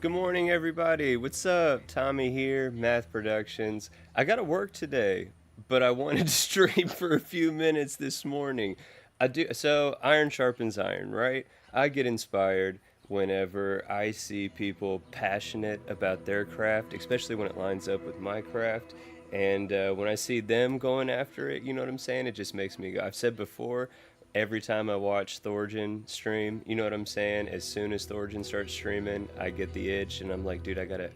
Good morning, everybody. What's up? Tommy here, Math Productions. I got to work today, but I wanted to stream for a few minutes this morning. I do so. Iron sharpens iron, right? I get inspired whenever I see people passionate about their craft, especially when it lines up with my craft. And when I see them going after it, you know what I'm saying? It just makes me go. I've said before, every time I watch Thorjan stream, you know what I'm saying? As soon as Thorjan starts streaming, I get the itch, and I'm like, dude, I gotta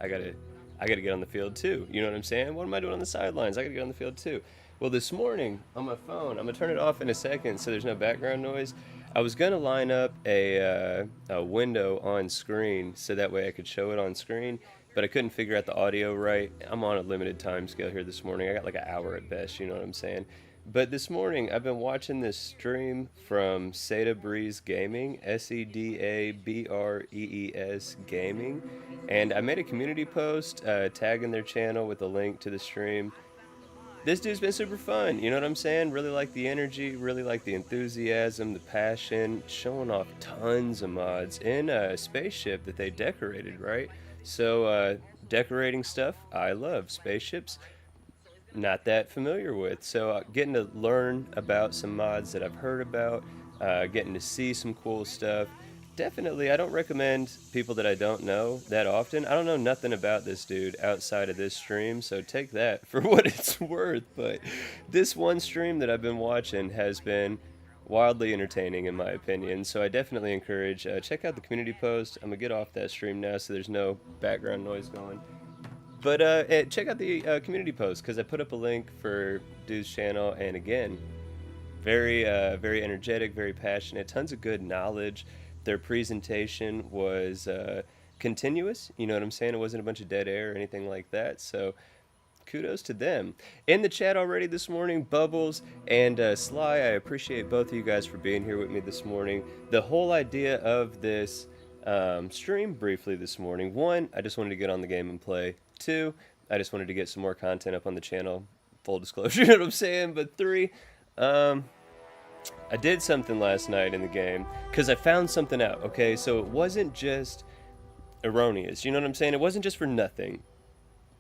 get on the field too. You know what I'm saying? What am I doing on the sidelines? I gotta get on the field too. Well, this morning on my phone, I'm gonna turn it off in a second so there's no background noise. I was gonna line up a window on screen so that way I could show it on screen, but I couldn't figure out the audio right. I'm on a limited time scale here this morning. I got like an hour at best, you know what I'm saying? But this morning, I've been watching this stream from Seda Breeze Gaming, Sedabrees Gaming, and I made a community post tagging their channel with a link to the stream. This dude's been super fun, you know what I'm saying? Really like the energy, really like the enthusiasm, the passion, showing off tons of mods in a spaceship that they decorated, right? So, decorating stuff, I love spaceships not that familiar with. So getting to learn about some mods that I've heard about, getting to see some cool stuff. Definitely, I don't recommend people that I don't know that often. I don't know nothing about this dude outside of this stream, so take that for what it's worth. But this one stream that I've been watching has been wildly entertaining in my opinion. So I definitely encourage check out the community post. I'm gonna get off that stream now so there's no background noise going. But check out the community post because I put up a link for Dude's channel, and again, very energetic, very passionate, tons of good knowledge. Their presentation was continuous. You know what I'm saying? It wasn't a bunch of dead air or anything like that. So kudos to them. In the chat already this morning, Bubbles and Sly, I appreciate both of you guys for being here with me this morning. The whole idea of this stream briefly this morning. One, I just wanted to get on the game and play. Two, I just wanted to get some more content up on the channel. Full disclosure, you know what I'm saying? But three, I did something last night in the game because I found something out, okay? So it wasn't just erroneous, you know what I'm saying? It wasn't just for nothing.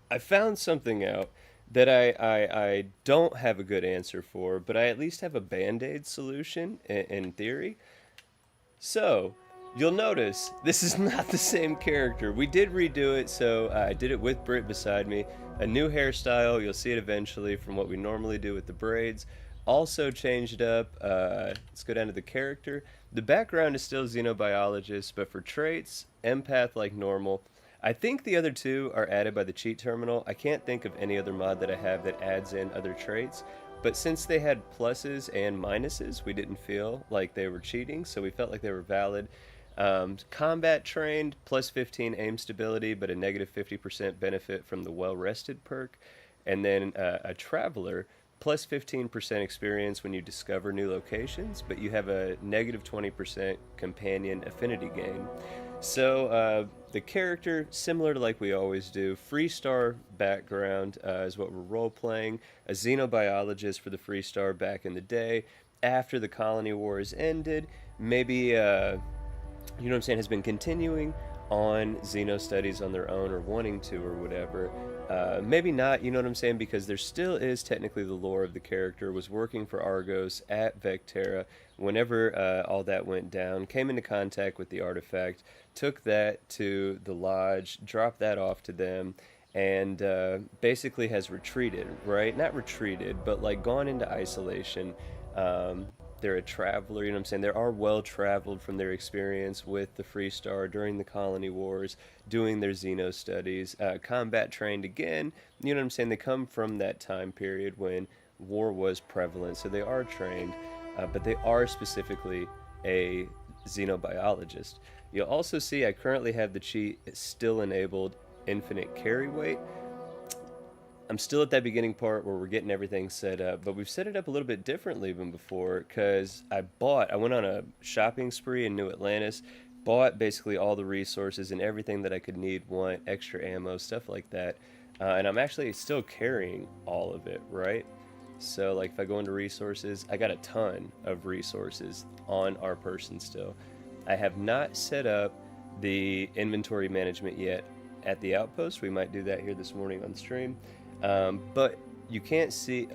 I found something out that I don't have a good answer for, but I at least have a band-aid solution in theory. So, you'll notice this is not the same character. We did redo it, so I did it with Britt beside me. A new hairstyle, you'll see it eventually from what we normally do with the braids. Also changed up, let's go down to the character. The background is still xenobiologist, but for traits, empath like normal. I think the other two are added by the cheat terminal. I can't think of any other mod that I have that adds in other traits. But since they had pluses and minuses, we didn't feel like they were cheating, so we felt like they were valid. Combat trained, plus 15 aim stability, but a negative 50% benefit from the well rested perk. And then a traveler, plus 15% experience when you discover new locations, but you have a negative 20% companion affinity gain. So the character, similar to like we always do, Freestar background is what we're role playing. A xenobiologist for the Freestar back in the day. After the colony wars ended, maybe you know what I'm saying, has been continuing on Xeno studies on their own or wanting to or whatever. Maybe not, you know what I'm saying, because there still is technically the lore of the character, was working for Argos at Vectera whenever all that went down, came into contact with the artifact, took that to the lodge, dropped that off to them, and basically has retreated, right? Not retreated, but like gone into isolation. They're a traveler, you know what I'm saying? They are well traveled from their experience with the Freestar during the colony wars, doing their Xeno studies, combat trained again, you know what I'm saying? They come from that time period when war was prevalent, so they are trained, but they are specifically a xenobiologist. You'll also see I currently have the cheat still enabled infinite carry weight. I'm still at that beginning part where we're getting everything set up, but we've set it up a little bit differently than before because I went on a shopping spree in New Atlantis, bought basically all the resources and everything that I could need, want, extra ammo, stuff like that. And I'm actually still carrying all of it, right? So, like, if I go into resources, I got a ton of resources on our person still. I have not set up the inventory management yet at the outpost. We might do that here this morning on stream. But you can't see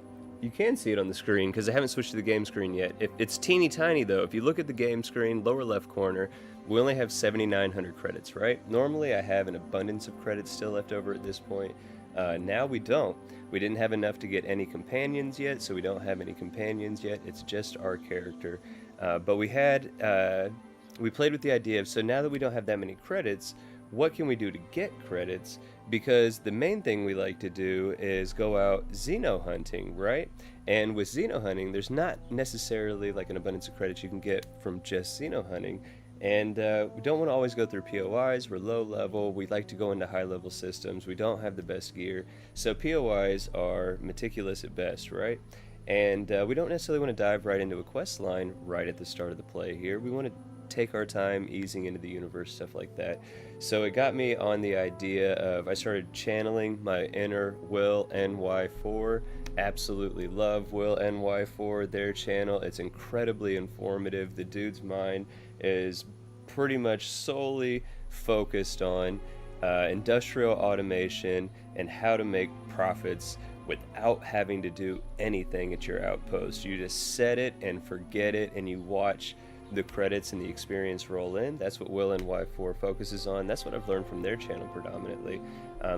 you can see it on the screen because I haven't switched to the game screen yet. It's teeny tiny though. If you look at the game screen, lower left corner, we only have 7,900 credits, right? Normally I have an abundance of credits still left over at this point. Now we don't. We didn't have enough to get any companions yet, so we don't have any companions yet. It's just our character. But we played with the idea of, so now that we don't have that many credits, what can we do to get credits? Because the main thing we like to do is go out Xeno hunting, right? And with Xeno hunting, there's not necessarily like an abundance of credits you can get from just Xeno hunting. And we don't want to always go through POIs. We're low level. We like to go into high level systems. We don't have the best gear. So POIs are meticulous at best, right? And we don't necessarily want to dive right into a quest line right at the start of the play here. We want to take our time easing into the universe, stuff like that. So it got me on the idea of, I started channeling my inner Will NY4. Absolutely love Will NY4, their channel. It's incredibly informative. The dude's mind is pretty much solely focused on industrial automation and how to make profits without having to do anything at your outpost. You just set it and forget it, and you watch the credits and the experience roll in. That's what Will NY4 focuses on. That's what I've learned from their channel predominantly.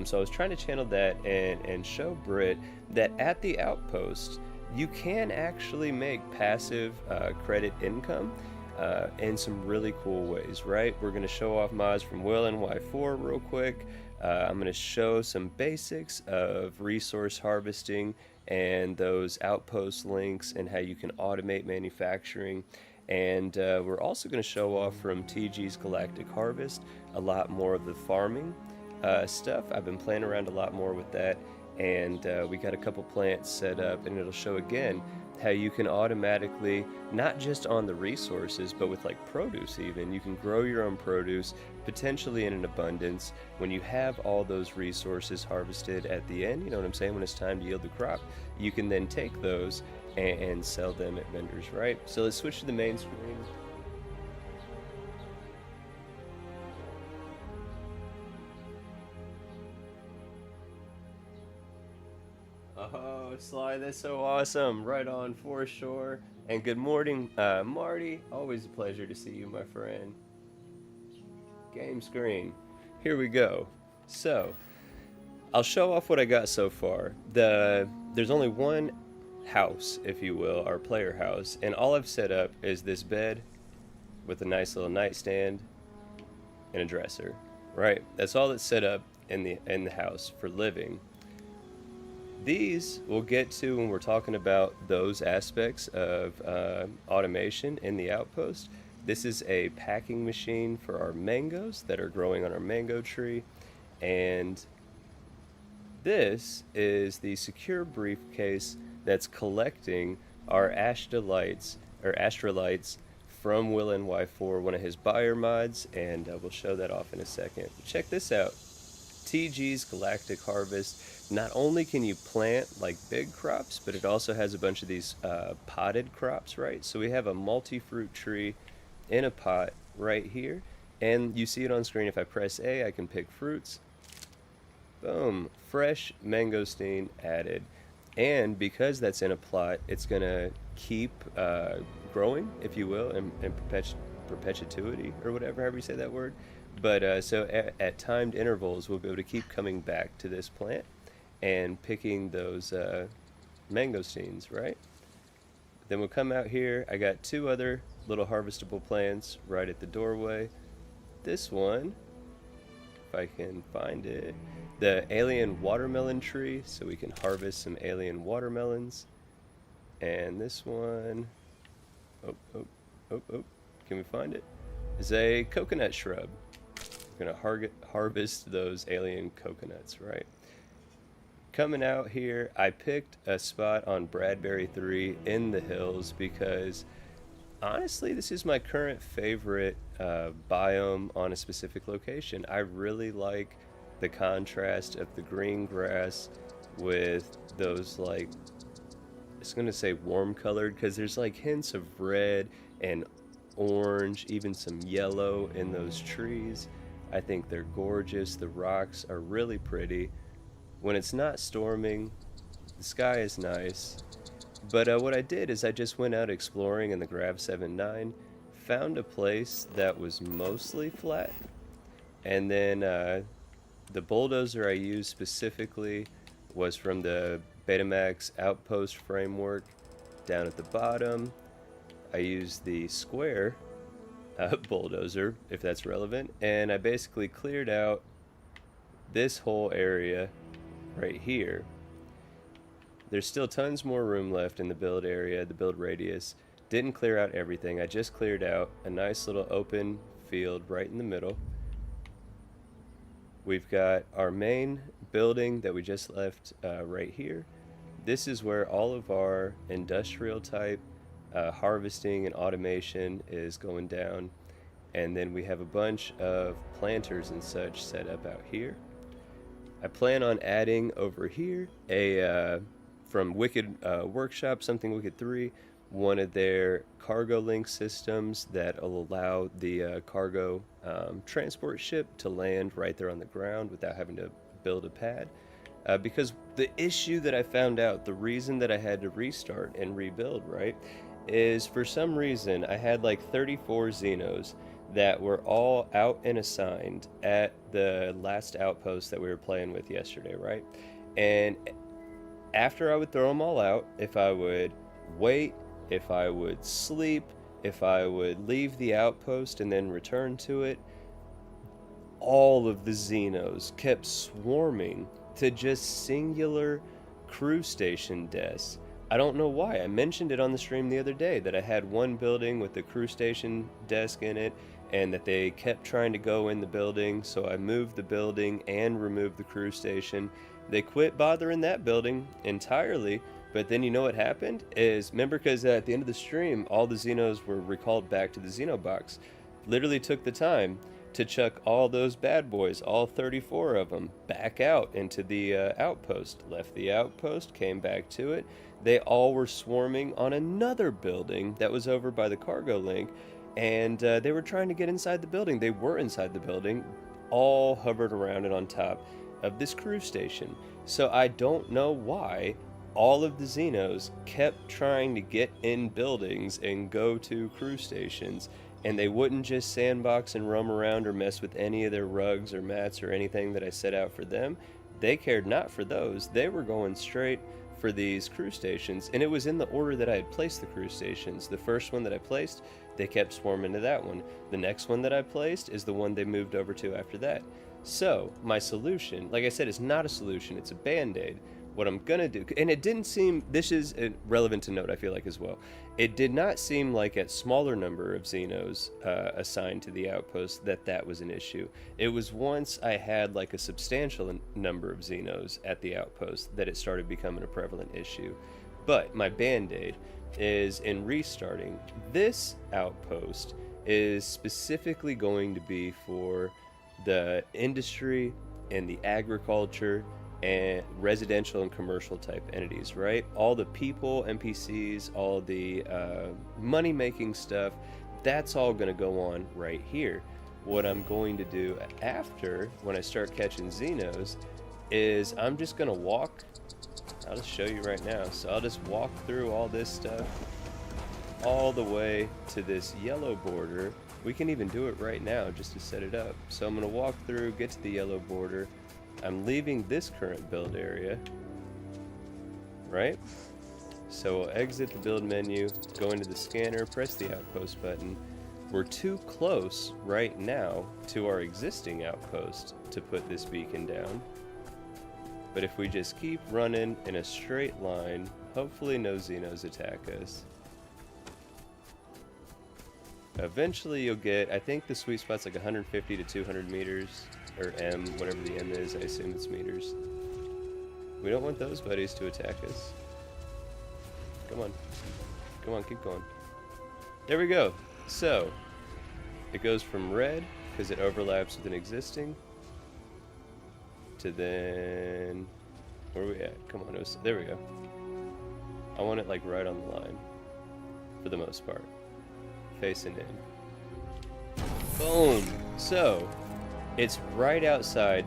So I was trying to channel that and show Britt that at the outpost, you can actually make passive credit income in some really cool ways, right? We're going to show off mods from Will NY4 real quick. I'm going to show some basics of resource harvesting and those outpost links and how you can automate manufacturing. And we're also going to show off from TG's Galactic Harvest a lot more of the farming stuff. I've been playing around a lot more with that, and we got a couple plants set up, and it'll show again how you can automatically, not just on the resources, but with like produce even, you can grow your own produce, potentially in an abundance. When you have all those resources harvested at the end, you know what I'm saying, when it's time to yield the crop, you can then take those and sell them at vendors, right? So let's switch to the main screen. Oh, Sly, that's so awesome. Right on foreshore. And good morning, Marty. Always a pleasure to see you, my friend. Game screen. Here we go. So, I'll show off what I got so far. There's only one house, if you will, our player house, and all I've set up is this bed with a nice little nightstand and a dresser. Right? That's all that's set up in the house for living. These we'll get to when we're talking about those aspects of automation in the outpost. This is a packing machine for our mangoes that are growing on our mango tree. And this is the secure briefcase that's collecting our Ashdalites or Astralites from Will NY4, one of his buyer mods, and we'll show that off in a second. Check this out. TG's Galactic Harvest. Not only can you plant like big crops, but it also has a bunch of these potted crops, right? So we have a multi-fruit tree in a pot right here, and you see it on screen. If I press A, I can pick fruits. Boom, fresh mangosteen added. And because that's in a plot, it's gonna keep growing, if you will, in perpetuity or whatever, however you say that word. But so at timed intervals, we'll be able to keep coming back to this plant and picking those mangosteens, right? Then we'll come out here. I got two other little harvestable plants right at the doorway. This one, if I can find it, the alien watermelon tree, so we can harvest some alien watermelons. And this one, can we find it? Is a coconut shrub. We're gonna harvest those alien coconuts, right? Coming out here, I picked a spot on Bradbury 3 in the hills because honestly, this is my current favorite biome on a specific location. I really like the contrast of the green grass with those, like, it's gonna say warm colored because there's like hints of red and orange, even some yellow in those trees. I think they're gorgeous. The rocks are really pretty. When it's not storming, the sky is nice. But what I did is I just went out exploring in the Grav 7.9, found a place that was mostly flat, and then the bulldozer I used specifically was from the Betamax Outpost framework down at the bottom. I used the square bulldozer, if that's relevant, and I basically cleared out this whole area right here. There's still tons more room left in the build area, the build radius. Didn't clear out everything. I just cleared out a nice little open field right in the middle. We've got our main building that we just left right here. This is where all of our industrial type harvesting and automation is going down. And then we have a bunch of planters and such set up out here. I plan on adding over here a from Wicked Workshop, something Wicked 3, one of their cargo link systems that will allow the cargo transport ship to land right there on the ground without having to build a pad. Because the issue that I found out, the reason that I had to restart and rebuild, right, is for some reason I had like 34 Xenos that were all out and assigned at the last outpost that we were playing with yesterday, right? And after I would throw them all out, if I would wait, if I would sleep, if I would leave the outpost and then return to it, all of the Xenos kept swarming to just singular crew station desks. I don't know why. I mentioned it on the stream the other day that I had one building with the crew station desk in it and that they kept trying to go in the building, so I moved the building and removed the crew station. They quit bothering that building entirely, but then you know what happened? Is, remember, because at the end of the stream, all the Xenos were recalled back to the Xeno box. Literally took the time to chuck all those bad boys, all 34 of them, back out into the outpost. Left the outpost, came back to it. They all were swarming on another building that was over by the cargo link, and they were trying to get inside the building. They were inside the building, all hovered around it on top. of this crew station. So I don't know why all of the Xenos kept trying to get in buildings and go to crew stations, and they wouldn't just sandbox and roam around or mess with any of their rugs or mats or anything that I set out for them. They cared not for those. They were going straight for these crew stations, and it was in the order that I had placed the crew stations. The first one that I placed, they kept swarming to that one. The next one that I placed is the one they moved over to after that. So my solution, like I said, is not a solution, it's a band-aid. What I'm gonna do, and it didn't seem, this is relevant to note, I feel like, as well. It did not seem like at smaller number of Xenos assigned to the outpost that was an issue. It was once I had like a substantial number of Xenos at the outpost that it started becoming a prevalent issue. But my band-aid is in restarting. This outpost is specifically going to be for the industry and the agriculture and residential and commercial type entities, right? All the people, NPCs, all the money-making stuff, that's all going to go on right here. What I'm going to do after, when I start catching Xenos, is I'm just going to walk. I'll just show you right now. So I'll just walk through all this stuff all the way to this yellow border. We can even do it right now just to set it up. So I'm going to walk through, get to the yellow border. I'm leaving this current build area, right? So we'll exit the build menu, go into the scanner, press the outpost button. We're too close right now to our existing outpost to put this beacon down. But if we just keep running in a straight line, hopefully no Xenos attack us. Eventually you'll get, I think the sweet spot's like 150 to 200 meters. Or M, whatever the M is, I assume it's meters. We don't want those buddies to attack us. Come on. Come on, keep going. There we go. So, it goes from red, because it overlaps with an existing, to then... Where are we at? Come on, there we go. I want it like right on the line, for the most part. Facing in. Boom! So, it's right outside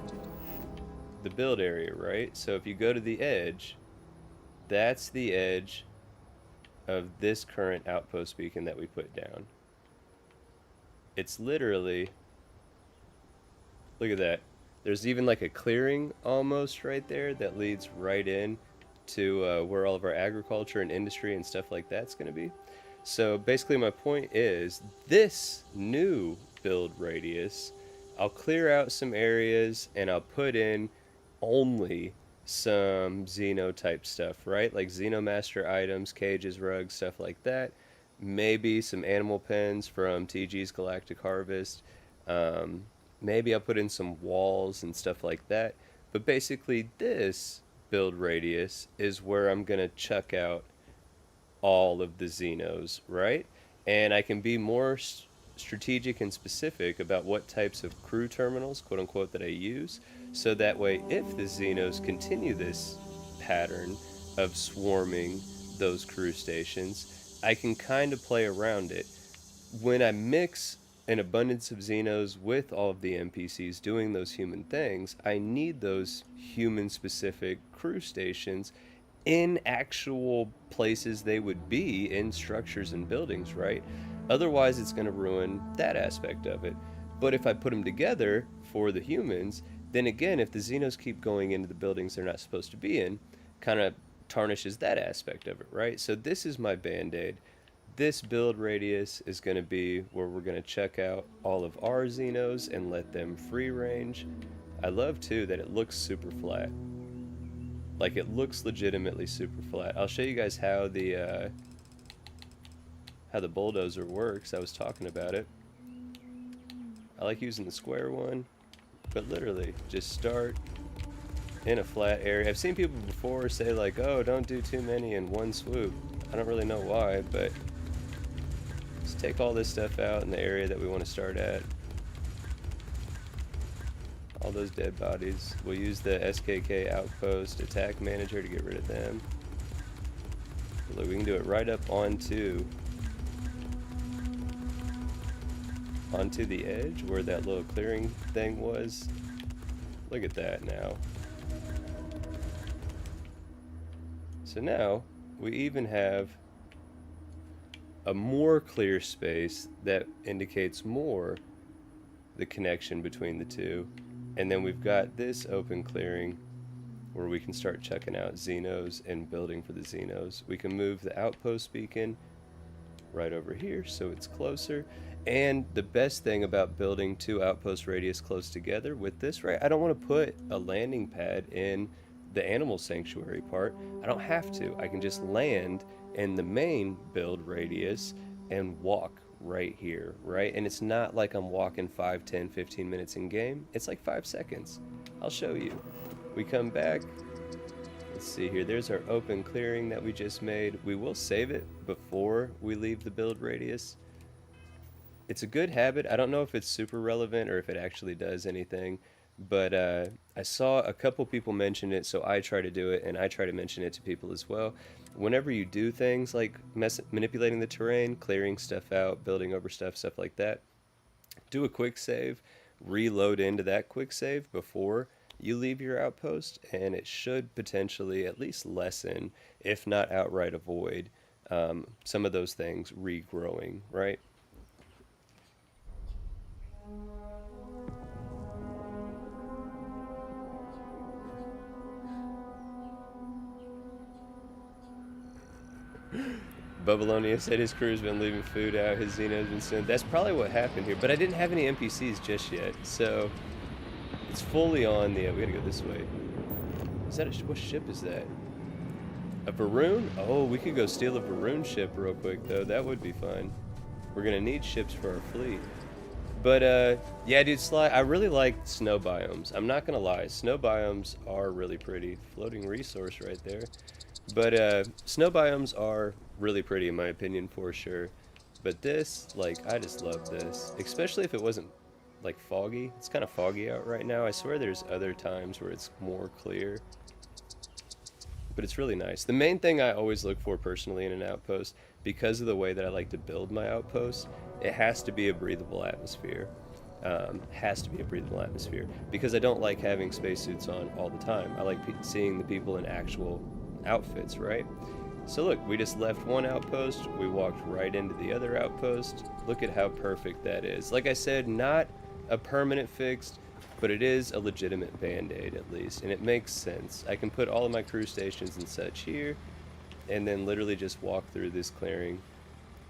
the build area, right? So if you go to the edge, that's the edge of this current outpost beacon that we put down. It's literally, look at that. There's even like a clearing almost right there that leads right in to where all of our agriculture and industry and stuff like that's going to be. So basically my point is, this new build radius, I'll clear out some areas and I'll put in only some Xeno type stuff, right? Like Xenomaster items, cages, rugs, stuff like that. Maybe some animal pens from TG's Galactic Harvest. Maybe I'll put in some walls and stuff like that. But basically this build radius is where I'm going to chuck out all of the Xenos, right? And I can be more strategic and specific about what types of crew terminals, quote unquote, that I use, so that way if the Xenos continue this pattern of swarming those crew stations, I can kind of play around it. When I mix an abundance of Xenos with all of the NPCs doing those human things, I need those human specific crew stations in actual places they would be in structures and buildings, right? Otherwise, it's going to ruin that aspect of it. But if I put them together for the humans, then again, if the Xenos keep going into the buildings they're not supposed to be in, kind of tarnishes that aspect of it, right? So this is my band-aid. This build radius is going to be where we're going to check out all of our Xenos and let them free range. I love, too, that it looks super flat. Like, it looks legitimately super flat. I'll show you guys how the bulldozer works. I was talking about it. I like using the square one, but literally just start in a flat area. I've seen people before say like, oh, don't do too many in one swoop. I don't really know why, but just take all this stuff out in the area that we want to start at. All those dead bodies. We'll use the SKK Outpost Attack Manager to get rid of them. Look, we can do it right up onto the edge where that little clearing thing was. Look at that now. So now we even have a more clear space that indicates more the connection between the two. And then we've got this open clearing where we can start checking out Xenos and building for the Xenos. We can move the outpost beacon right over here so it's closer. And the best thing about building 2 outpost radius close together with this, right, I don't want to put a landing pad in the animal sanctuary part. I don't have to. I can just land in the main build radius and walk right here, right? And it's not like I'm walking 5, 10, 15 minutes in game. It's like 5 seconds. I'll show you. We come back. Let's see here. There's our open clearing that we just made. We will save it before we leave the build radius. It's a good habit. I don't know if it's super relevant or if it actually does anything, but I saw a couple people mention it, so I try to do it, and I try to mention it to people as well. Whenever you do things like manipulating the terrain, clearing stuff out, building over stuff like that, do a quick save, reload into that quick save before you leave your outpost, and it should potentially at least lessen, if not outright avoid, some of those things regrowing, right? Babylonia said his crew's been leaving food out, his Xeno's been sent. That's probably what happened here, but I didn't have any NPCs just yet, so it's fully on the... we gotta go this way. Is that what ship is that? A Varun? Oh, we could go steal a Varun ship real quick, though. That would be fun. We're gonna need ships for our fleet. But, yeah, dude, Sly, I really like snow biomes. I'm not gonna lie. Snow biomes are really pretty. Floating resource right there. But, snow biomes are really pretty, in my opinion, for sure. But this, like, I just love this. Especially if it wasn't, like, foggy. It's kind of foggy out right now. I swear there's other times where it's more clear. But it's really nice. The main thing I always look for personally in an outpost, because of the way that I like to build my outposts, it has to be a breathable atmosphere. Has to be a breathable atmosphere. Because I don't like having spacesuits on all the time. I like seeing the people in actual outfits, right? So look, we just left one outpost, we walked right into the other outpost. Look at how perfect that is. Like I said, not a permanent fix, but it is a legitimate band-aid at least, and it makes sense. I can put all of my crew stations and such here, and then literally just walk through this clearing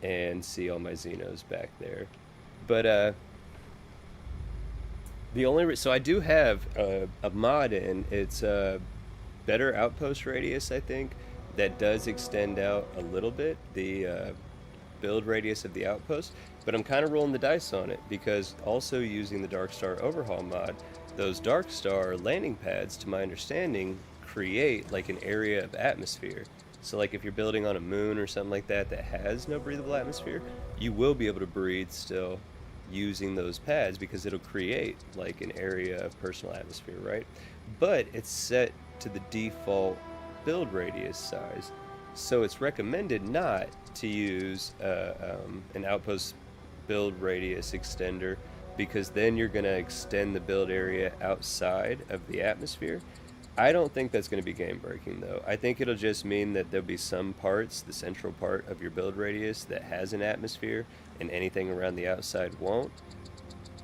and see all my Xenos back there. But the only so I do have a mod in. It's a better outpost radius, I think, that does extend out a little bit the build radius of the outpost, but I'm kind of rolling the dice on it because also using the Dark Star overhaul mod, those Dark Star landing pads, to my understanding, create like an area of atmosphere. So like if you're building on a moon or something like that that has no breathable atmosphere, you will be able to breathe still using those pads because it'll create like an area of personal atmosphere, right? But it's set to the default build radius size, so it's recommended not to use an outpost build radius extender, because then you're going to extend the build area outside of the atmosphere. I don't think that's going to be game breaking though. I think it'll just mean that there'll be some parts, the central part of your build radius, that has an atmosphere and anything around the outside won't,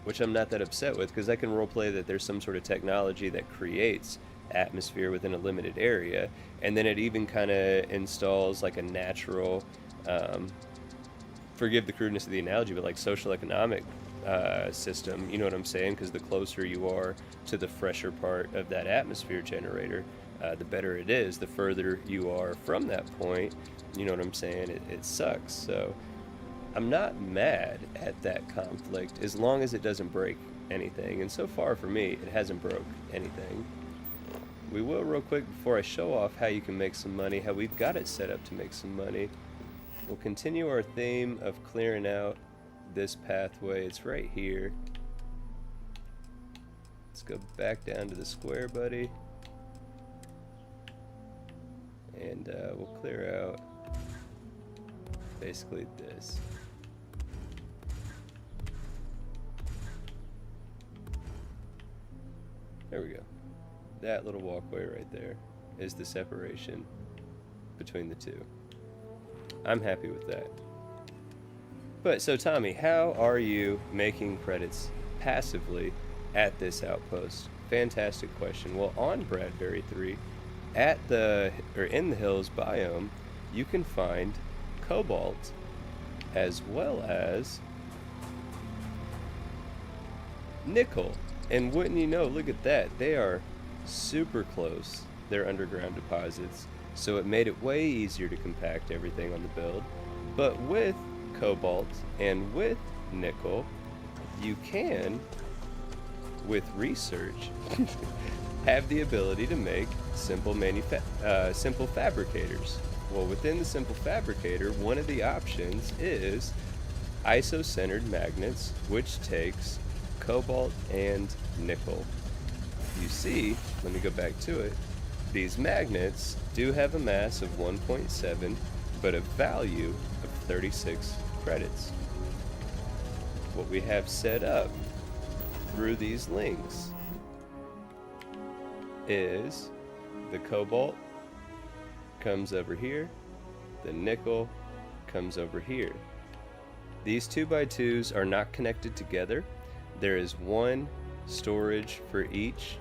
which I'm not that upset with because I can roleplay that there's some sort of technology that creates atmosphere within a limited area, and then it even kind of installs like a natural, forgive the crudeness of the analogy, but like social economic system, you know what I'm saying? Because the closer you are to the fresher part of that atmosphere generator, the better it is. The further you are from that point, you know what I'm saying? It sucks. So I'm not mad at that conflict as long as it doesn't break anything, and so far for me it hasn't broke anything. We will real quick before I show off how you can make some money, how we've got it set up to make some money. We'll continue our theme of clearing out this pathway. It's right here. Let's go back down to the square, buddy. And we'll clear out basically this. There we go. That little walkway right there is the separation between the two. I'm happy with that. But so Tommy, how are you making credits passively at this outpost? Fantastic question. Well, on Bradbury 3, in the hills biome, you can find cobalt as well as nickel. And wouldn't you know, look at that. They are super close. They're underground deposits. So it made it way easier to compact everything on the build. But with cobalt and with nickel, you can, with research, have the ability to make simple fabricators. Well, within the simple fabricator, one of the options is isocentered magnets, which takes cobalt and nickel. You see, let me go back to it. These magnets do have a mass of 1.7, but a value of 36 credits. What we have set up through these links is the cobalt comes over here, the nickel comes over here. These 2x2s are not connected together. There is one storage for each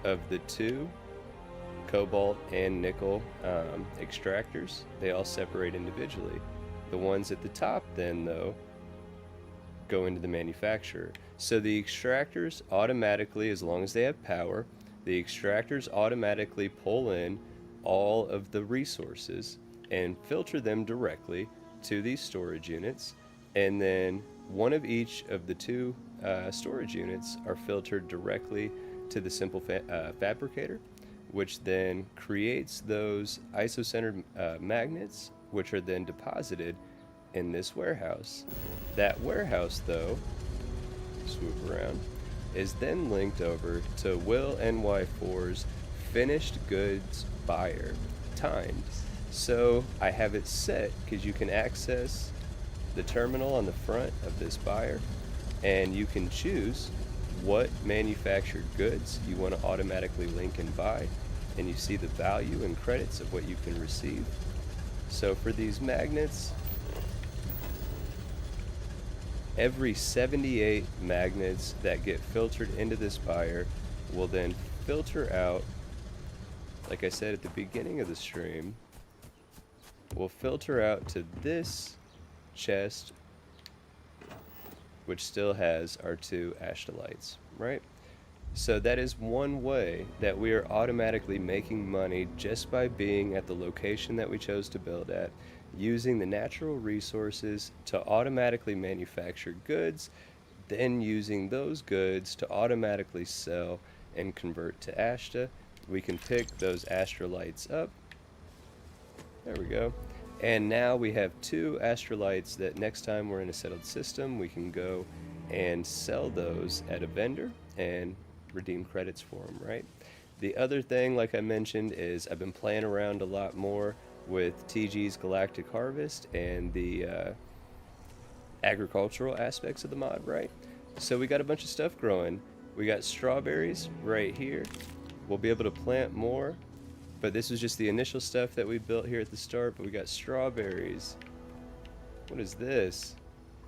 of the two cobalt and nickel extractors. They all separate individually. The ones at the top then, though, go into the manufacturer. So the extractors automatically, as long as they have power, the extractors automatically pull in all of the resources and filter them directly to these storage units, and then one of each of the two storage units are filtered directly to the simple fabricator, which then creates those isocentered magnets, which are then deposited in this warehouse. That warehouse, though, swoop around, is then linked over to Will NY4's finished goods buyer, timed. So I have it set because you can access the terminal on the front of this buyer, and you can choose what manufactured goods you want to automatically link and buy, and you see the value and credits of what you can receive. So for these magnets, every 78 magnets that get filtered into this buyer will then filter out, like I said at the beginning of the stream, will filter out to this chest, which still has our two astolites, right? So that is one way that we are automatically making money just by being at the location that we chose to build at, using the natural resources to automatically manufacture goods, then using those goods to automatically sell and convert to Ashta. We can pick those astrolites up. There we go. And now we have two astrolites that next time we're in a settled system, we can go and sell those at a vendor and redeem credits for them, right? The other thing, like I mentioned, is I've been playing around a lot more with TG's Galactic Harvest and the agricultural aspects of the mod, right? So we got a bunch of stuff growing. We got strawberries right here. We'll be able to plant more, but this was just the initial stuff that we built here at the start. But we got strawberries. What is this?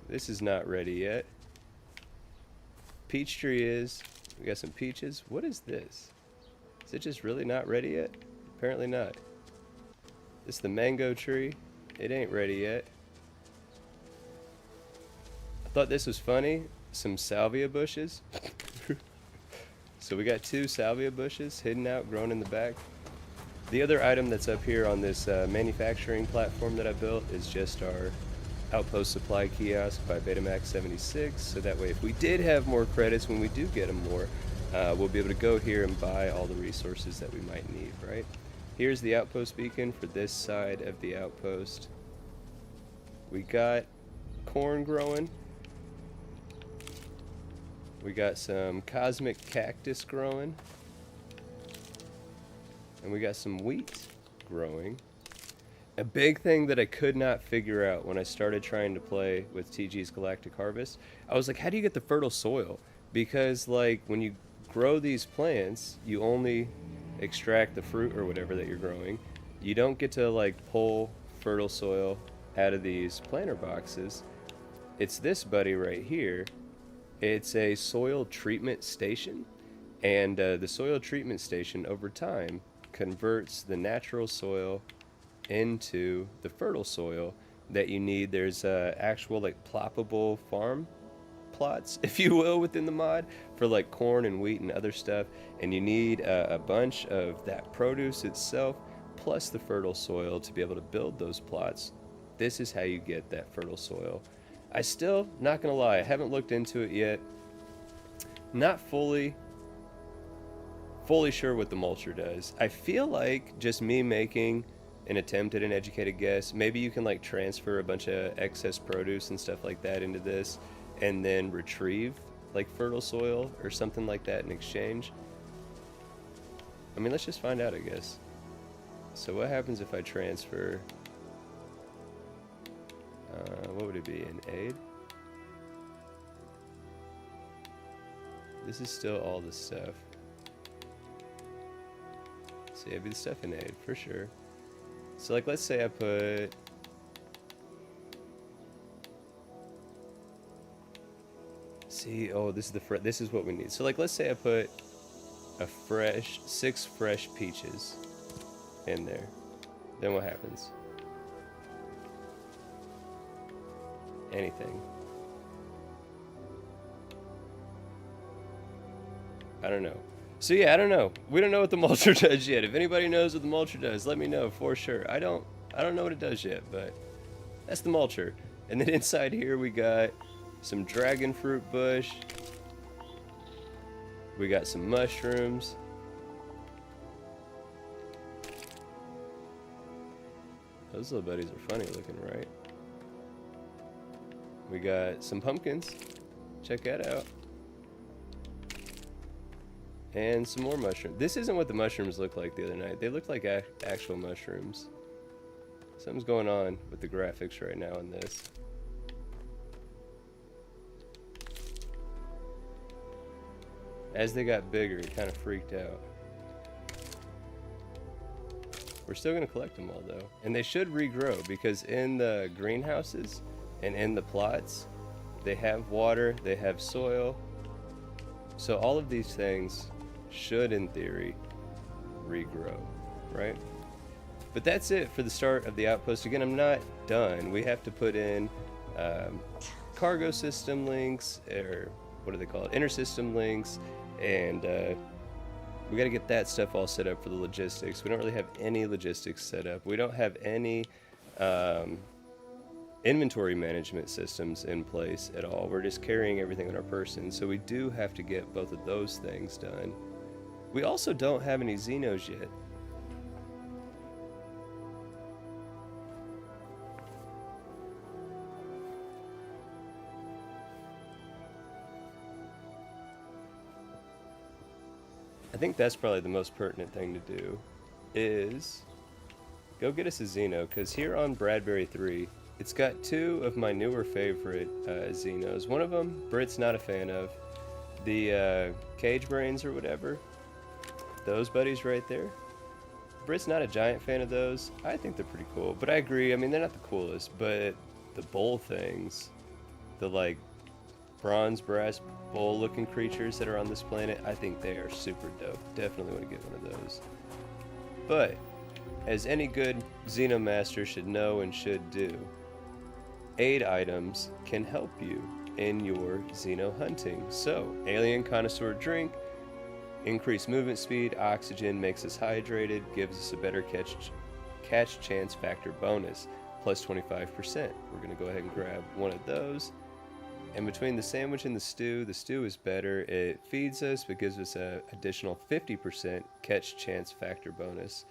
This is not ready yet. Peach tree is. We got some peaches. What is this? Is it just really not ready yet? Apparently not. This is the mango tree. It ain't ready yet. I thought this was funny. Some salvia bushes. So we got two salvia bushes hidden out, grown in the back. The other item that's up here on this manufacturing platform that I built is just our Outpost supply kiosk by Betamax 76. So that way, if we did have more credits, when we do get them more, we'll be able to go here and buy all the resources that we might need, right? Here's the outpost beacon for this side of the outpost. We got corn growing. We got some cosmic cactus growing. And we got some wheat growing. A big thing that I could not figure out when I started trying to play with TG's Galactic Harvest, I was like, how do you get the fertile soil? Because like when you grow these plants, you only extract the fruit or whatever that you're growing. You don't get to like pull fertile soil out of these planter boxes. It's this buddy right here. It's a soil treatment station, and the soil treatment station over time converts the natural soil into the fertile soil that you need. There's actual like ploppable farm plots, if you will, within the mod for like corn and wheat and other stuff, and you need a bunch of that produce itself plus the fertile soil to be able to build those plots. This is how you get that fertile soil. I still, not gonna lie, I haven't looked into it yet. Not fully sure what the mulcher does. I feel like just me making an attempt at an educated guess, maybe you can like transfer a bunch of excess produce and stuff like that into this and then retrieve like fertile soil or something like that in exchange. I mean, let's just find out, I guess. So what happens if I transfer, what would it be, an aid? This is still all the stuff. So yeah, it'd be the stuff in aid, for sure. So like, let's say I put, see, oh, this is this is what we need. So like, let's say I put a fresh, 6 fresh peaches in there. Then what happens? Anything. I don't know. So yeah, I don't know. We don't know what the mulcher does yet. If anybody knows what the mulcher does, let me know for sure. I don't know what it does yet, but that's the mulcher. And then inside here we got some dragon fruit bush. We got some mushrooms. Those little buddies are funny looking, right? We got some pumpkins. Check that out. And some more mushrooms. This isn't what the mushrooms looked like the other night. They looked like actual mushrooms. Something's going on with the graphics right now in this. As they got bigger, it kind of freaked out. We're still going to collect them all though. And they should regrow because in the greenhouses and in the plots, they have water, they have soil. So all of these things should, in theory, regrow, right? But that's it for the start of the outpost. Again, I'm not done. We have to put in cargo system links, or what do they call it? Intersystem links, and we got to get that stuff all set up for the logistics. We don't really have any logistics set up. We don't have any inventory management systems in place at all. We're just carrying everything on our person, so we do have to get both of those things done. We also don't have any Xenos yet. I think that's probably the most pertinent thing to do, is go get us a Xeno, because here on Bradbury 3, it's got 2 of my newer favorite Xenos. One of them, Britt's not a fan of. The Cage Brains or whatever. Those buddies right there. Britt's not a giant fan of those. I think they're pretty cool, but I agree. I mean, they're not the coolest, but the bull things, the like bronze brass bull looking creatures that are on this planet, I think they are super dope. Definitely want to get one of those. But as any good Xenomaster should know and should do, aid items can help you in your Xeno hunting. So, Alien Connoisseur Drink, increased movement speed, oxygen, makes us hydrated, gives us a better catch chance factor bonus, plus 25%. We're going to go ahead and grab one of those. And between the sandwich and the stew is better. It feeds us, but gives us an additional 50% catch chance factor bonus.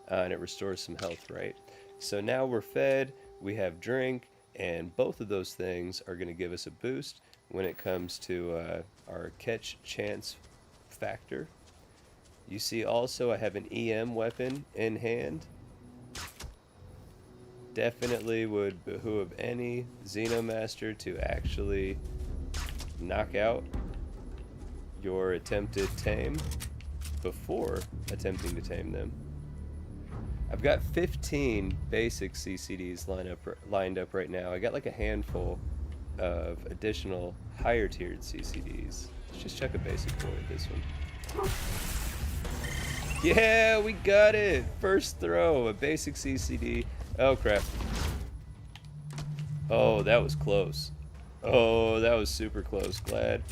And it restores some health, right? So now we're fed, we have drink, and both of those things are going to give us a boost when it comes to our catch chance factor. You see also I have an EM weapon in hand. Definitely would behoove any Xenomaster to actually knock out your attempted tame before attempting to tame them. I've got 15 basic CCDs lined up right now. I got like a handful of additional higher tiered CCDs. Let's just check a basic boy at this one. Yeah, we got it! First throw, a basic CCD. Oh crap. Oh, that was close. Oh, that was super close. Glad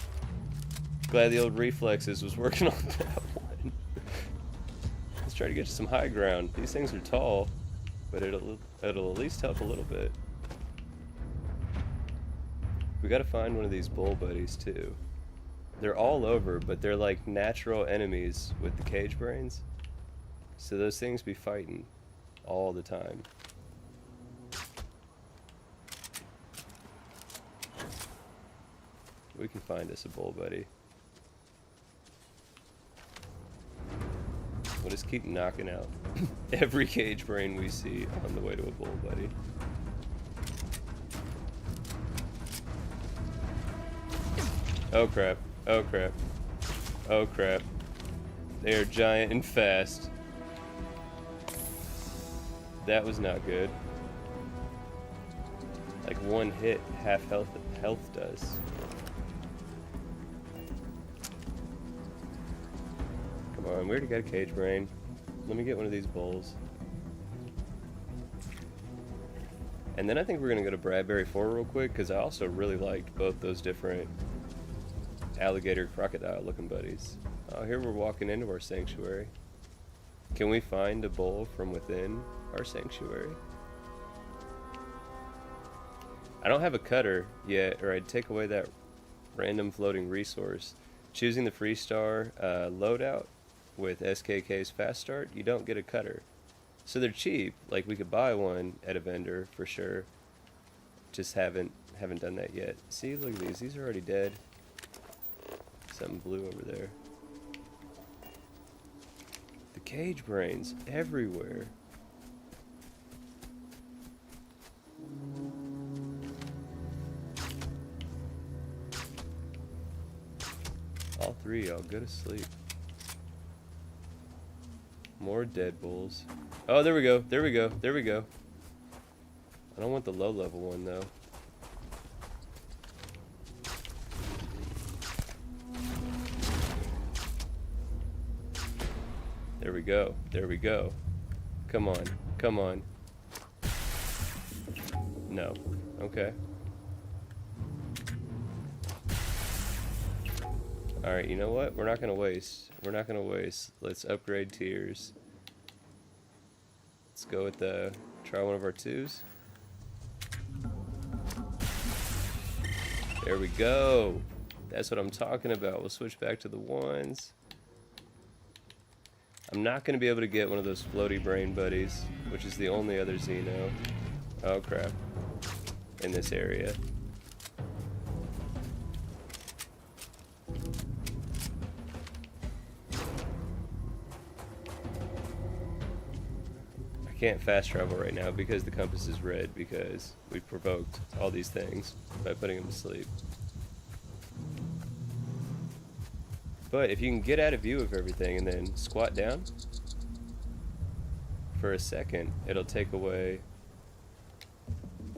the old reflexes was working on that one. Let's try to get to some high ground. These things are tall, but it'll at least help a little bit. We gotta find one of these bull buddies too. They're all over, but they're like natural enemies with the cage brains. So those things be fighting all the time. We can find us a bull buddy. We'll just keep knocking out every cage brain we see on the way to a bull buddy. Oh crap. Oh crap. Oh crap. They are giant and fast. That was not good. Like one hit, half health does. Come on, we already got a cage brain. Let me get one of these bulls. And then I think we're gonna go to Bradbury 4 real quick, because I also really liked both those different alligator crocodile looking buddies. Oh, here we're walking into our sanctuary. Can we find a bull from within our sanctuary? I don't have a cutter yet, or I'd take away that random floating resource. Choosing the Freestar loadout with SKK's fast start, you don't get a cutter. So they're cheap, like we could buy one at a vendor for sure. Just haven't done that yet. See, look at these are already dead. Something blue over there. The cage brains everywhere. All three, y'all go to sleep. More dead bulls. Oh, there we go. There we go. There we go. I don't want the low level one though. There we go. There we go. Come on. Come on. No. Okay. Alright, you know what? We're not gonna waste. We're not gonna waste. Let's upgrade tiers. Let's go with the... try one of our 2s. There we go. That's what I'm talking about. We'll switch back to the 1s. I'm not gonna be able to get one of those floaty brain buddies, which is the only other Xeno. Oh crap. In this area. I can't fast travel right now because the compass is red, because we provoked all these things by putting them to sleep. But if you can get out of view of everything and then squat down for a second, it'll take away...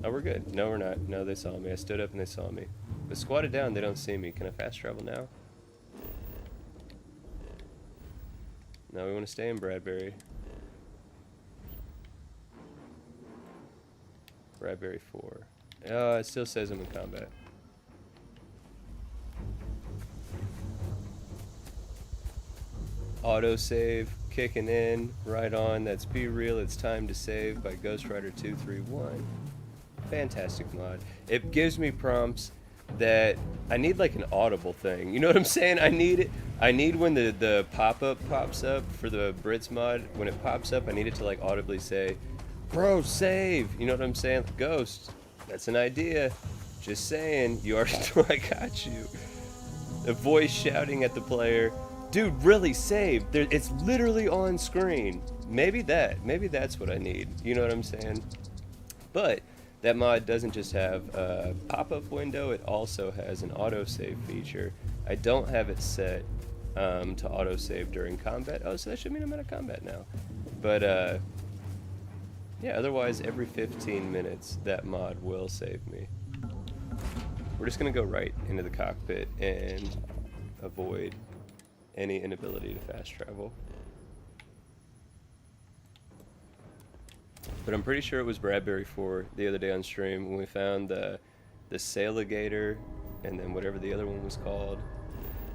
Oh, we're good. No, we're not. No, they saw me. I stood up and they saw me. But squatted down, they don't see me. Can I fast travel now? No, we want to stay in Bradbury. Bradbury 4. Oh, it still says I'm in combat. Autosave kicking in, right on. That's Be Real, It's Time to Save by Ghost Rider 231. Fantastic mod. It gives me prompts that I need, like an audible thing. You know what I'm saying? I need when the pop-up pops up for the Brits mod. When it pops up, I need it to like audibly say, "Bro, save!" You know what I'm saying? Ghost, that's an idea. Just saying. You already know I got you. A voice shouting at the player, "Dude, really save!" It's literally on screen. Maybe that's what I need. You know what I'm saying? But that mod doesn't just have a pop-up window, it also has an autosave feature. I don't have it set to autosave during combat. Oh, so that should mean I'm out of combat now. But yeah, otherwise every 15 minutes that mod will save me. We're just gonna go right into the cockpit and avoid any inability to fast travel. But I'm pretty sure it was Bradbury 4 the other day on stream when we found the Sailigator and then whatever the other one was called.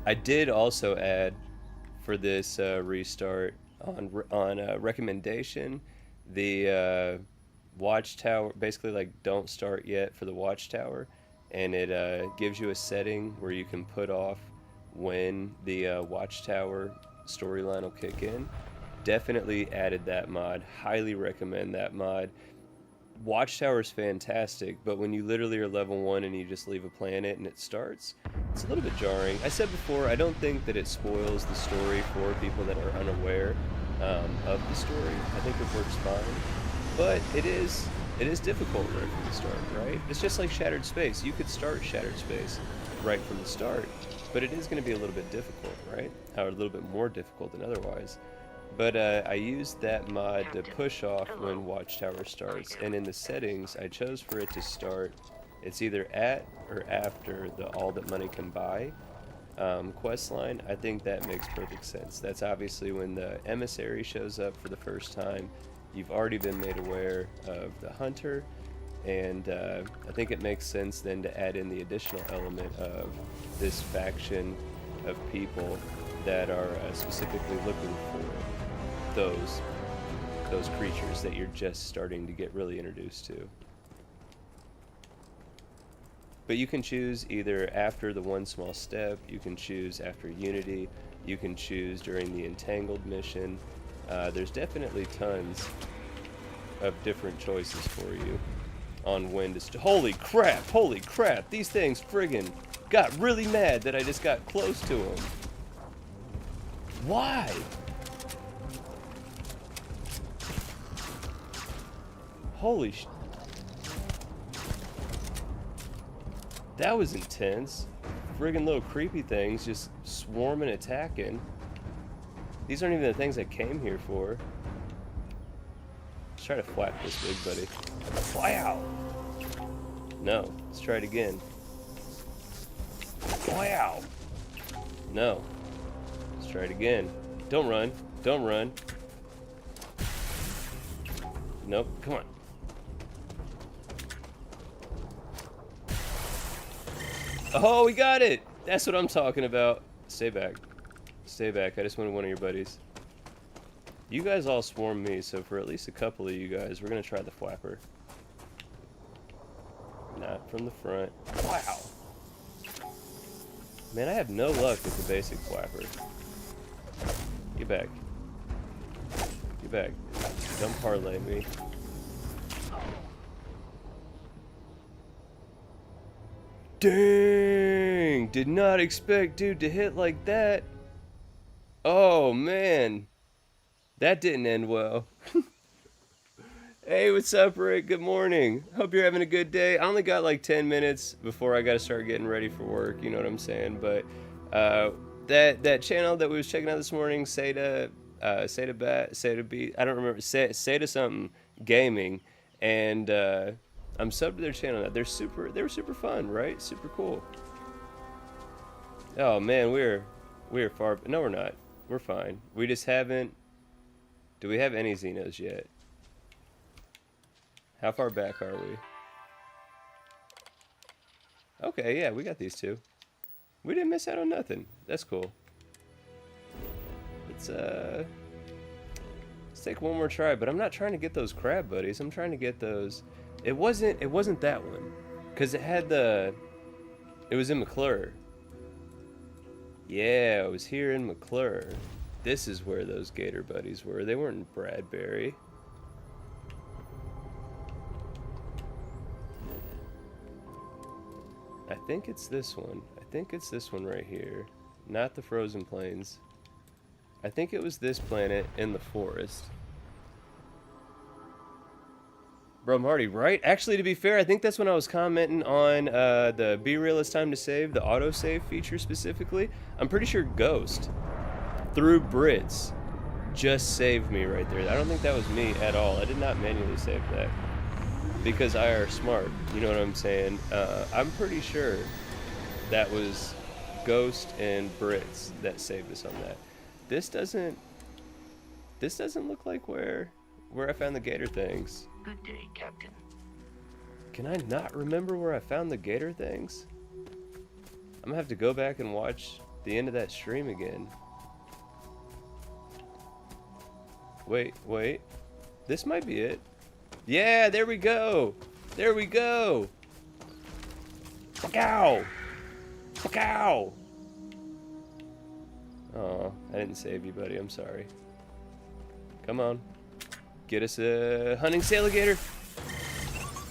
I did also add for this restart on recommendation the watchtower, basically like don't start yet for the watchtower, and it gives you a setting where you can put off when the watchtower storyline will kick in. Definitely added that mod. Highly recommend that mod. Watchtower's fantastic, but when you literally are level 1 and you just leave a planet and it starts, it's a little bit jarring. I said before, I don't think that it spoils the story for people that are unaware of the story. I think it works fine, but it is difficult right from the start, right? It's just like Shattered Space. You could start Shattered Space right from the start, but it is going to be a little bit difficult, right? Or a little bit more difficult than otherwise. But I used that mod to push off when Watchtower starts, and in the settings, I chose for it to start. It's either at or after the All That Money Can Buy questline. I think that makes perfect sense. That's obviously when the emissary shows up for the first time. You've already been made aware of the hunter, and I think it makes sense then to add in the additional element of this faction of people that are specifically looking for those creatures that you're just starting to get really introduced to. But you can choose either after the One Small Step, you can choose after Unity, you can choose during the Entangled mission. There's definitely tons of different choices for you on when to holy crap, these things friggin' got really mad that I just got close to them. Why? Holy sh... That was intense. Friggin' little creepy things just swarming, attacking. These aren't even the things I came here for. Let's try to flap this big buddy. Wow! No. Let's try it again. Wow! No. Let's try it again. Don't run. Don't run. Nope. Come on. Oh, we got it! That's what I'm talking about. Stay back. Stay back. I just wanted one of your buddies. You guys all swarm me, so for at least a couple of you guys, we're gonna try the flapper. Not from the front. Wow! Man, I have no luck with the basic flapper. Get back. Get back. Don't parlay me. Dang! Did not expect dude to hit like that. Oh, man. That didn't end well. Hey, what's up, Rick? Good morning. Hope you're having a good day. I only got like 10 minutes before I got to start getting ready for work, you know what I'm saying? But that channel that we was checking out this morning, Seda B, I don't remember, Seda something gaming, and I'm subbed to their channel now. They were super fun, right? Super cool. Oh man, we're far. No, we're not. We're fine. We just haven't. Do we have any Xenos yet? How far back are we? Okay, yeah, we got these two. We didn't miss out on nothing. That's cool. Let's take one more try. But I'm not trying to get those crab buddies. I'm trying to get those. It wasn't that one, cause it had the. It was in McClure. Yeah, it was here in McClure. This is where those gator buddies were. They weren't in Bradbury. I think it's this one. I think it's this one right here. Not the frozen plains. I think it was this planet in the forest. Bro, Marty, right? Actually, to be fair, I think that's when I was commenting on the Be Real It's Time to Save, the autosave feature specifically. I'm pretty sure Ghost, through Brits, just saved me right there. I don't think that was me at all. I did not manually save that. Because I are smart, you know what I'm saying? I'm pretty sure that was Ghost and Brits that saved us on that. This doesn't look like where I found the gator things. Good day, Captain. Can I not remember where I found the gator things? I'm gonna have to go back and watch the end of that stream again. Wait. This might be it. Yeah, there we go. There we go. Fuck-ow. Fuck-ow. Oh, I didn't save you, buddy. I'm sorry. Come on. Get us a hunting sailagator.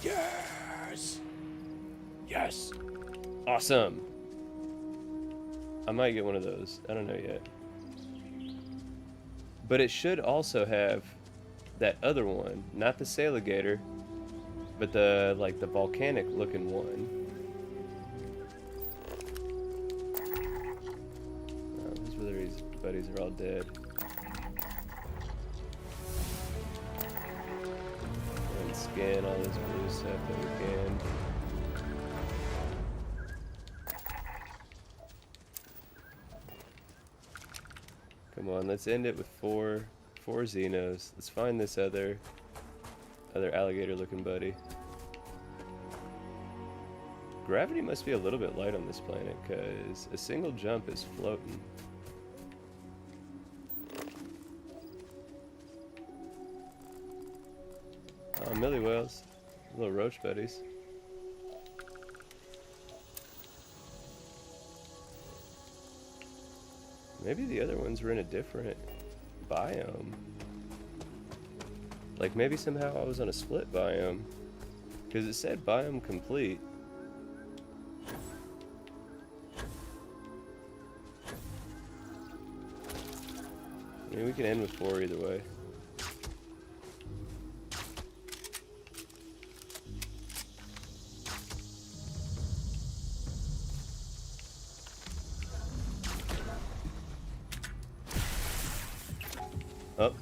Yes. Yes. Awesome. I might get one of those. I don't know yet. But it should also have that other one, not the sailagator, but the the volcanic looking one. Oh, these brothers, buddies are all dead. And scan all this blue stuff that we can. Come on, let's end it with four Xenos. Let's find this other alligator looking buddy. Gravity must be a little bit light on this planet because a single jump is floating. Oh, Millie whales. Little roach buddies. Maybe the other ones were in a different biome. Like maybe somehow I was on a split biome. Because it said biome complete. I mean, we can end with 4 either way. Oh.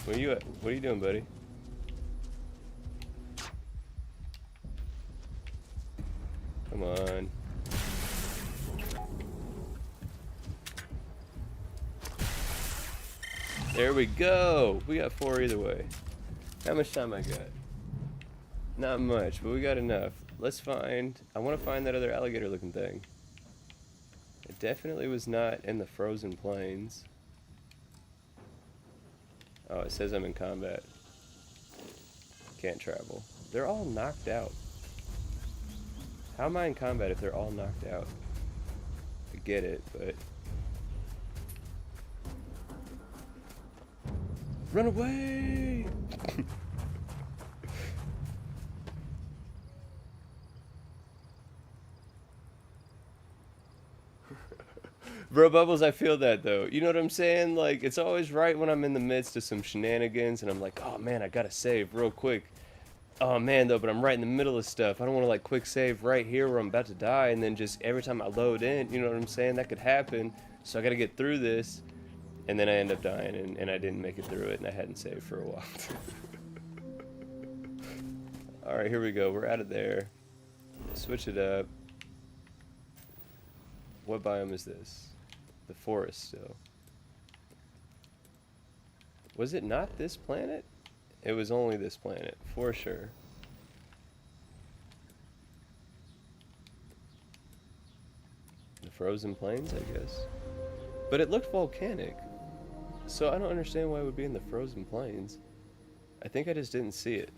Where you at? What are you doing, buddy? Come on. There we go. We got 4 either way. How much time I got? Not much, but we got enough. Let's find... I want to find that other alligator looking thing. It definitely was not in the frozen plains. Oh, it says I'm in combat. Can't travel. They're all knocked out. How am I in combat if they're all knocked out? I get it, but... Run away! Bro, Bubbles, I feel that though. You know what I'm saying? Like, it's always right when I'm in the midst of some shenanigans and I'm like, oh man, I gotta save real quick. Oh man, though, but I'm right in the middle of stuff. I don't want to like quick save right here where I'm about to die and then just every time I load in, you know what I'm saying? That could happen. So I gotta get through this. And then I end up dying and I didn't make it through it and I hadn't saved for a while. Alright, here we go. We're out of there. Switch it up. What biome is this? The forest still. Was it not this planet? It was only this planet, for sure. The frozen plains, I guess. But it looked volcanic. So I don't understand why it would be in the frozen plains. I think I just didn't see it.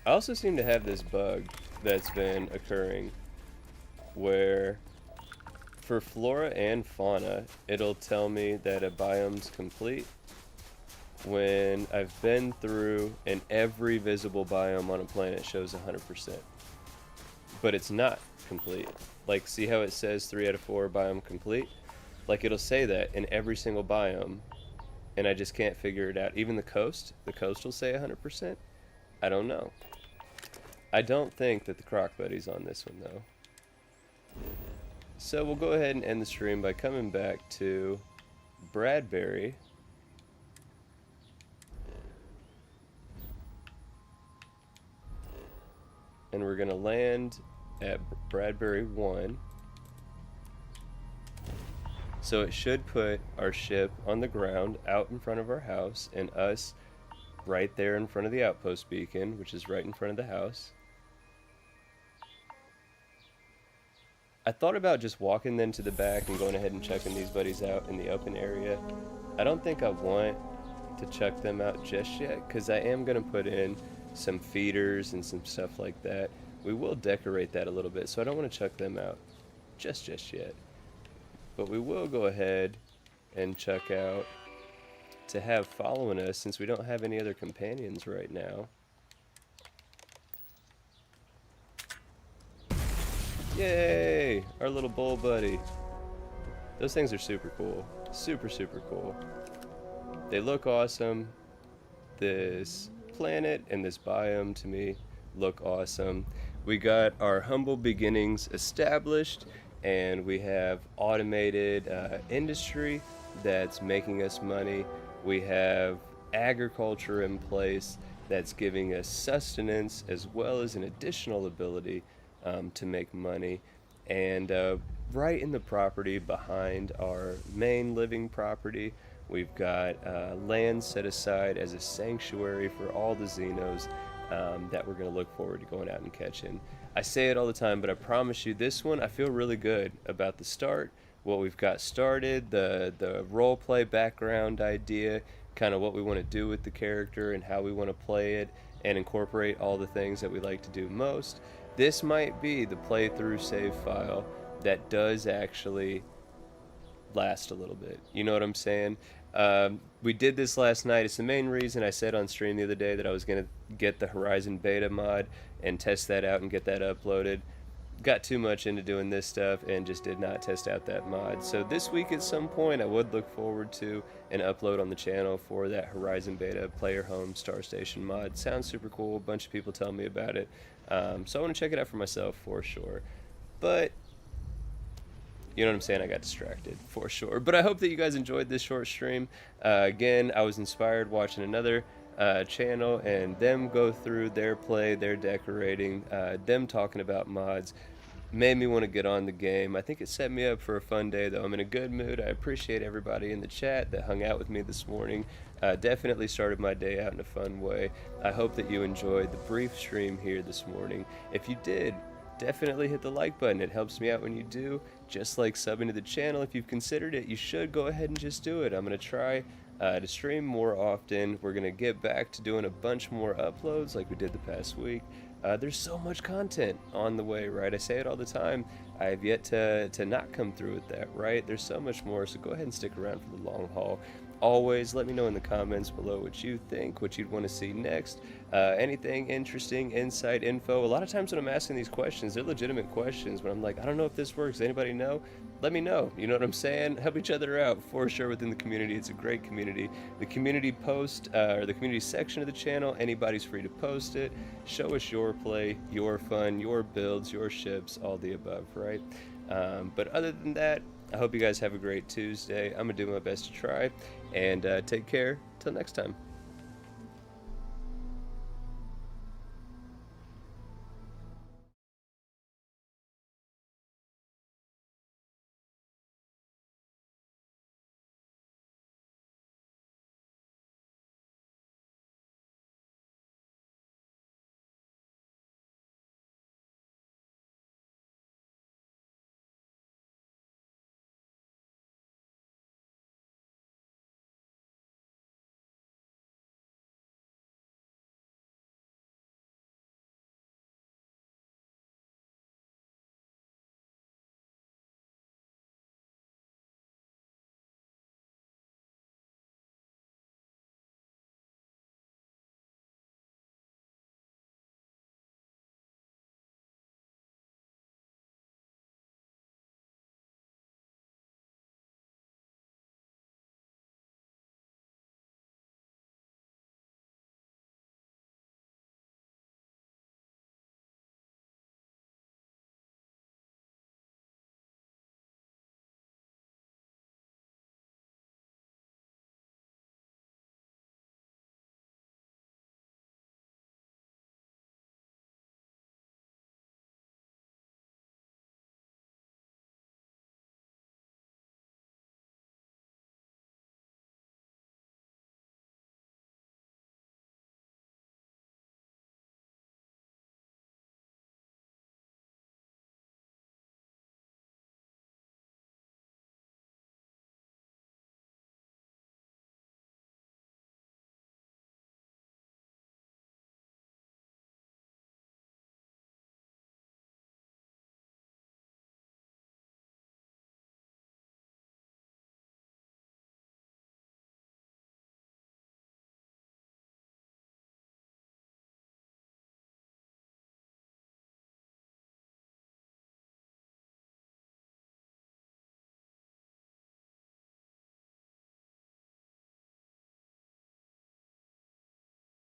I also seem to have this bug that's been occurring where for flora and fauna, it'll tell me that a biome's complete when I've been through and every visible biome on a planet shows 100%. But it's not complete. Like, see how it says 3 out of 4 biome complete? Like, it'll say that in every single biome, and I just can't figure it out. Even the coast will say 100%. I don't know. I don't think that the Croc Buddy's on this one though. So we'll go ahead and end the stream by coming back to Bradbury. And we're going to land at Bradbury 1. So it should put our ship on the ground out in front of our house and us right there in front of the outpost beacon, which is right in front of the house. I thought about just walking then to the back and going ahead and checking these buddies out in the open area. I don't think I want to check them out just yet, because I am going to put in some feeders and some stuff like that. We will decorate that a little bit, so I don't want to check them out just yet. But we will go ahead and check out to have following us, since we don't have any other companions right now. Yay! Our little bull buddy. Those things are super cool. Super cool. They look awesome. This planet and this biome to me look awesome. We got our humble beginnings established, and we have automated industry that's making us money. We have agriculture in place that's giving us sustenance as well as an additional ability to make money. And right in the property behind our main living property, we've got land set aside as a sanctuary for all the Xenos that we're going to look forward to going out and catching. I say it all the time, but I promise you this one, I feel really good about the start, what we've got started, the role play background idea, kind of what we want to do with the character and how we want to play it and incorporate all the things that we like to do most. This might be the playthrough save file that does actually last a little bit. You know what I'm saying? We did this last night. It's the main reason I said on stream the other day that I was going to get the Horizon Beta mod and test that out and get that uploaded. Got too much into doing this stuff and just did not test out that mod. So this week at some point I would look forward to an upload on the channel for that Horizon Beta Player Home Star Station mod. Sounds super cool. A bunch of people tell me about it. So I want to check it out for myself for sure. But you know what I'm saying? I got distracted for sure. But I hope that you guys enjoyed this short stream. Again, I was inspired watching another channel and them go through their play, their decorating, them talking about mods. Made me want to get on the game. I think it set me up for a fun day though. I'm in a good mood. I appreciate everybody in the chat that hung out with me this morning. Definitely started my day out in a fun way. I hope that you enjoyed the brief stream here this morning. If you did, definitely hit the like button. It helps me out when you do. Just like subbing to the channel, if you've considered it, you should go ahead and just do it. I'm going to try to stream more often. We're going to get back to doing a bunch more uploads like we did the past week. There's so much content on the way, right? I say it all the time. I have yet to not come through with that, right? There's so much more, so go ahead and stick around for the long haul. Always let me know in the comments below what you think, what you'd want to see next, anything interesting, insight, info. A lot of times when I'm asking these questions, they're legitimate questions. When I'm like, I don't know if this works, anybody know? Let me know. You know what I'm saying? Help each other out for sure within the community. It's a great community. The community post, or the community section of the channel, anybody's free to post it. Show us your play, your fun, your builds, your ships, all the above, right? But other than that, I hope you guys have a great Tuesday. I'm going to do my best to try, and take care. Till next time.